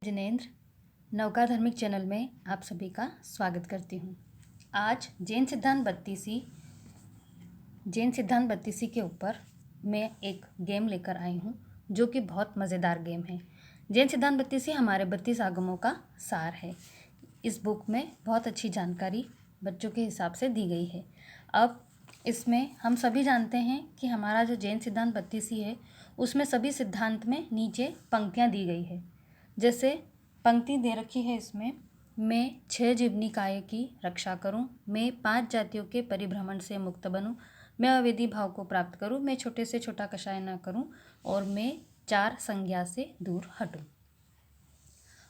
जिनेंद्र नौका धार्मिक चैनल में आप सभी का स्वागत करती हूँ। आज जैन सिद्धांत बत्तीसी के ऊपर मैं एक गेम लेकर आई हूँ जो कि बहुत मज़ेदार गेम है। जैन सिद्धांत बत्तीसी हमारे 32 आगमों का सार है। इस बुक में बहुत अच्छी जानकारी बच्चों के हिसाब से दी गई है। अब इसमें हम सभी जानते हैं कि हमारा जो जैन सिद्धांत बत्तीसी है उसमें सभी सिद्धांत में नीचे पंक्तियाँ दी गई है। जैसे पंक्ति दे रखी है इसमें, मैं 6 जीवनिकाय की रक्षा करूं, मैं 5 जातियों के परिभ्रमण से मुक्त बनूं, मैं अवेदी भाव को प्राप्त करूं, मैं छोटे से छोटा कषाय न करूं और मैं 4 संज्ञा से दूर हटूं।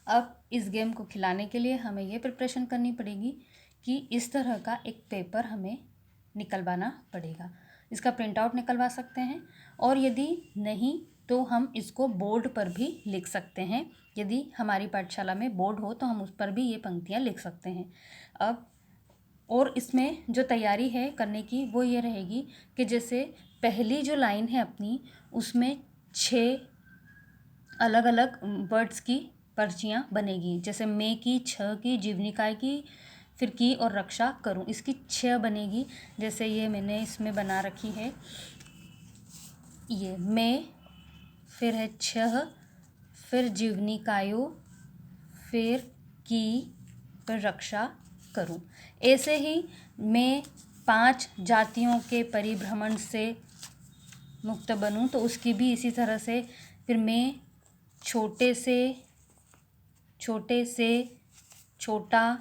अब इस गेम को खिलाने के लिए हमें ये प्रिपरेशन करनी पड़ेगी कि इस तरह का एक पेपर हमें निकलवाना पड़ेगा। इसका प्रिंट आउट निकलवा सकते हैं और यदि नहीं तो हम इसको बोर्ड पर भी लिख सकते हैं। यदि हमारी पाठशाला में बोर्ड हो तो हम उस पर भी ये पंक्तियाँ लिख सकते हैं। अब और इसमें जो तैयारी है करने की वो ये रहेगी कि जैसे पहली जो लाइन है अपनी उसमें 6 अलग अलग वर्ड्स की पर्चियाँ बनेगी। जैसे मैं की, 6 की, जीवनिकाय की, फिर की और रक्षा करूं, इसकी 6 बनेगी। जैसे ये मैंने इसमें बना रखी है, ये मैं, फिर है 6, फिर जीवनिकायो, फिर की, फिर रक्षा करूं। ऐसे ही मैं 5 जातियों के परिभ्रमण से मुक्त बनूं तो उसकी भी इसी तरह से, फिर मैं छोटे से छोटा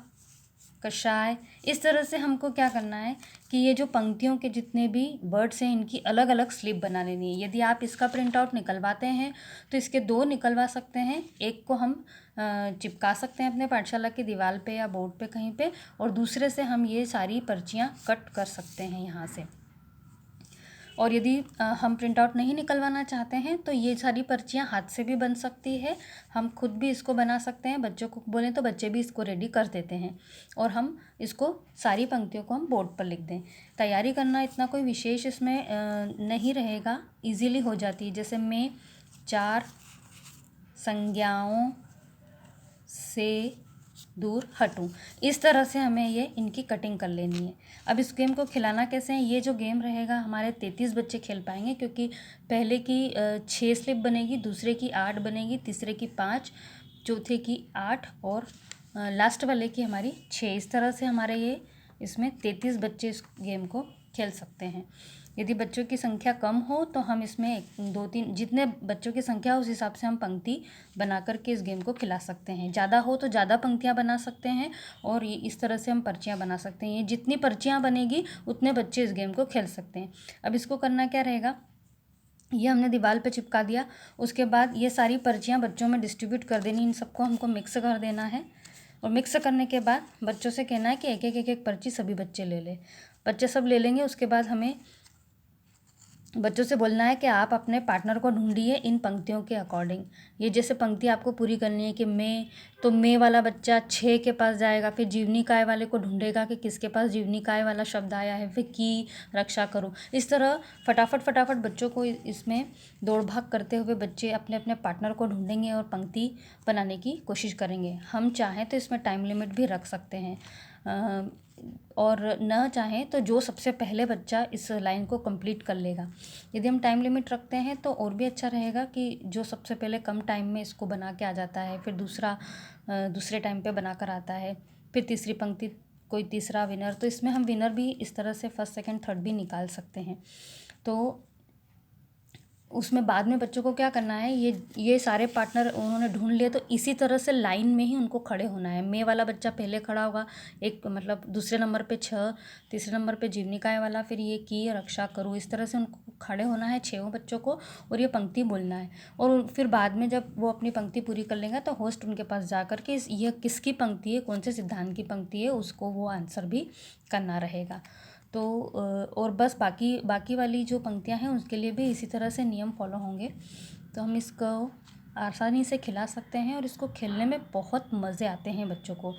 कषाय। इस तरह से हमको क्या करना है कि ये जो पंक्तियों के जितने भी वर्ड्स हैं इनकी अलग अलग स्लिप बना लेनी है। यदि आप इसका प्रिंट आउट निकलवाते हैं तो इसके 2 निकलवा सकते हैं। एक को हम चिपका सकते हैं अपने पाठशाला की दीवार पे या बोर्ड पे कहीं पे, और दूसरे से हम ये सारी पर्चियाँ कट कर सकते हैं यहाँ से। और यदि हम प्रिंट आउट नहीं निकलवाना चाहते हैं तो ये सारी पर्चियाँ हाथ से भी बन सकती है। हम खुद भी इसको बना सकते हैं। बच्चों को बोलें तो बच्चे भी इसको रेडी कर देते हैं और हम इसको सारी पंक्तियों को हम बोर्ड पर लिख दें। तैयारी करना इतना कोई विशेष इसमें नहीं रहेगा, इजीली हो जाती है। जैसे मैं 4 संज्ञाओं से दूर हटूं, इस तरह से हमें ये इनकी कटिंग कर लेनी है। अब इस गेम को खिलाना कैसे है, ये जो गेम रहेगा हमारे 33 बच्चे खेल पाएंगे, क्योंकि पहले की 6 स्लिप बनेगी, दूसरे की 8 बनेगी, तीसरे की 5, चौथे की 8 और लास्ट वाले की हमारी 6। इस तरह से हमारे ये इसमें 33 बच्चे इस गेम को खेल सकते हैं। यदि बच्चों की संख्या कम हो तो हम इसमें 2-3 जितने बच्चों की संख्या उस हिसाब से हम पंक्ति बना करके इस गेम को खिला सकते हैं। ज़्यादा हो तो ज़्यादा पंक्तियाँ बना सकते हैं और ये इस तरह से हम पर्चियाँ बना सकते हैं। ये जितनी पर्चियाँ बनेगी उतने बच्चे इस गेम को खेल सकते हैं। अब इसको करना क्या रहेगा, ये हमने दीवार पे चिपका दिया। उसके बाद ये सारी पर्चियाँ बच्चों में डिस्ट्रीब्यूट कर देनी, इन सबको हमको मिक्स कर देना है। और मिक्स करने के बाद बच्चों से कहना है कि एक एक पर्ची सभी बच्चे ले लें। बच्चे सब ले लेंगे। उसके बाद हमें बच्चों से बोलना है कि आप अपने पार्टनर को ढूंढिए इन पंक्तियों के अकॉर्डिंग। ये जैसे पंक्ति आपको पूरी करनी है कि मैं वाला बच्चा 6 के पास जाएगा, फिर जीवनिकाय वाले को ढूंढेगा कि किसके पास जीवनिकाय वाला शब्द आया है, फिर की, रक्षा करूं। इस तरह फटाफट बच्चों को इसमें दौड़ भाग करते हुए बच्चे अपने अपने पार्टनर को ढूंढेंगे और पंक्ति बनाने की कोशिश करेंगे। हम चाहें तो इसमें टाइम लिमिट भी रख सकते हैं और न चाहें तो जो सबसे पहले बच्चा इस लाइन को कंप्लीट कर लेगा। यदि हम टाइम लिमिट रखते हैं तो और भी अच्छा रहेगा कि जो सबसे पहले कम टाइम में इसको बना के आ जाता है, फिर दूसरे टाइम पे बना कर आता है, फिर तीसरी पंक्ति कोई तीसरा विनर। तो इसमें हम विनर भी इस तरह से फर्स्ट सेकंड थर्ड भी निकाल सकते हैं। तो उसमें बाद में बच्चों को क्या करना है, ये सारे पार्टनर उन्होंने ढूंढ लिए तो इसी तरह से लाइन में ही उनको खड़े होना है। मैं वाला बच्चा पहले खड़ा होगा, एक मतलब दूसरे नंबर पे 6, तीसरे नंबर पे जीवनिकाय वाला, फिर ये की, रक्षा करूँ। इस तरह से उनको खड़े होना है 6 बच्चों को और ये पंक्ति बोलना है। और फिर बाद में जब वो अपनी पंक्ति पूरी कर लेंगे तो होस्ट उनके पास जा कर के ये किसकी पंक्ति है, कौन से सिद्धांत की पंक्ति है, उसको वो आंसर भी करना रहेगा। तो और बस बाकी वाली जो पंक्तियां हैं उसके लिए भी इसी तरह से नियम फॉलो होंगे। तो हम इसको आसानी से खिला सकते हैं और इसको खेलने में बहुत मज़े आते हैं बच्चों को।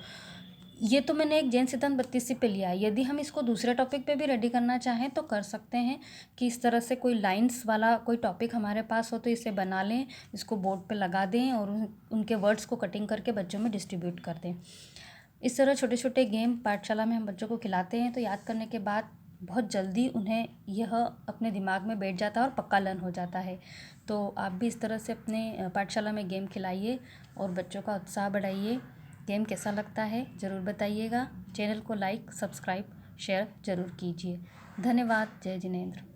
ये तो मैंने एक जैन सिद्धांत 32 पे लिया है। यदि हम इसको दूसरे टॉपिक पे भी रेडी करना चाहें तो कर सकते हैं कि इस तरह से कोई लाइंस वाला कोई टॉपिक हमारे पास हो तो इसे बना लें, इसको बोर्ड पे लगा दें और उनके वर्ड्स को कटिंग करके बच्चों में डिस्ट्रीब्यूट कर दें। इस तरह छोटे छोटे गेम पाठशाला में हम बच्चों को खिलाते हैं तो याद करने के बाद बहुत जल्दी उन्हें यह अपने दिमाग में बैठ जाता है और पक्का लर्न हो जाता है। तो आप भी इस तरह से अपने पाठशाला में गेम खिलाइए और बच्चों का उत्साह बढ़ाइए। गेम कैसा लगता है ज़रूर बताइएगा। चैनल को लाइक, सब्सक्राइब, शेयर ज़रूर कीजिए। धन्यवाद। जय जिनेंद्र।